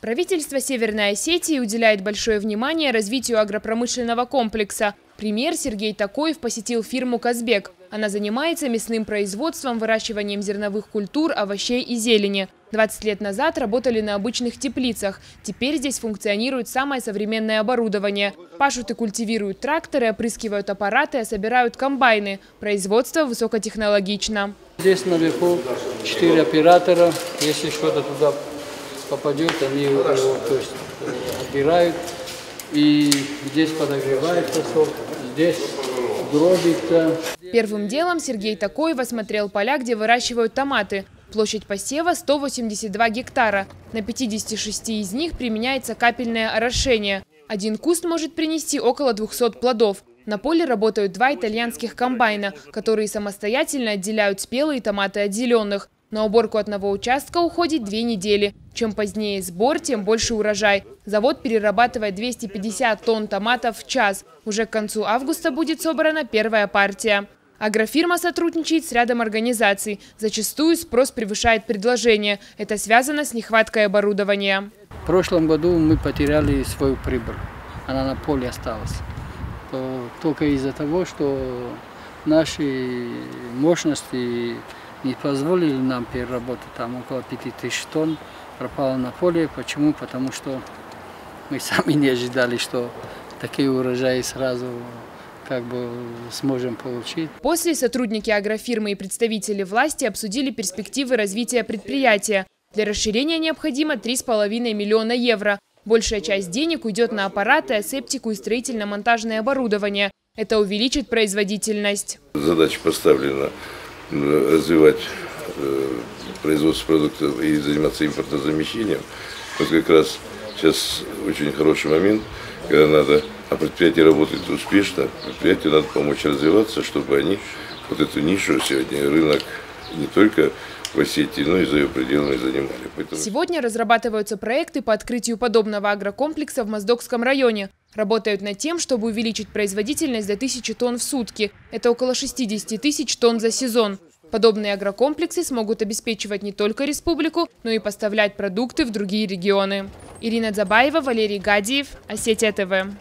Правительство Северной Осетии уделяет большое внимание развитию агропромышленного комплекса. Пример: Сергей Такоев посетил фирму «Казбек». Она занимается мясным производством, выращиванием зерновых культур, овощей и зелени. 20 лет назад работали на обычных теплицах. Теперь здесь функционирует самое современное оборудование. Пашут и культивируют тракторы, опрыскивают аппараты, собирают комбайны. Производство высокотехнологично. Здесь наверху 4 оператора. Если что-то туда попадет, они его отбирают. И здесь подогревается сок, здесь дробится. Первым делом Сергей Такоев осмотрел поля, где выращивают томаты. Площадь посева 182 гектара. На 56 из них применяется капельное орошение. Один куст может принести около 200 плодов. На поле работают 2 итальянских комбайна, которые самостоятельно отделяют спелые томаты от зеленых. На уборку одного участка уходит 2 недели. Чем позднее сбор, тем больше урожай. Завод перерабатывает 250 тонн томатов в час. Уже к концу августа будет собрана первая партия. Агрофирма сотрудничает с рядом организаций. Зачастую спрос превышает предложение. Это связано с нехваткой оборудования. В прошлом году мы потеряли свою прибыль. Она на поле осталась. Только из-за того, что наши мощности не позволили нам переработать. Там около 5000 тонн пропало на поле. Почему? Потому что мы сами не ожидали, что такие урожаи сразу сможем получить. После сотрудники агрофирмы и представители власти обсудили перспективы развития предприятия. Для расширения необходимо 3,5 миллиона евро. Большая часть денег уйдет на аппараты, асептику и строительно-монтажное оборудование. Это увеличит производительность. Задача поставлена развивать производство продуктов и заниматься импортозамещением. Вот как раз сейчас очень хороший момент, когда надо, а предприятие работает успешно, предприятию надо помочь развиваться, чтобы они вот эту нишу сегодня, рынок не только в Осетии, но и за ее пределами занимали. Поэтому... Сегодня разрабатываются проекты по открытию подобного агрокомплекса в Моздокском районе. Работают над тем, чтобы увеличить производительность до 1000 тонн в сутки. Это около 60 тысяч тонн за сезон. Подобные агрокомплексы смогут обеспечивать не только республику, но и поставлять продукты в другие регионы. Ирина Дзабаева, Валерий Гадиев, Осетия ТВ.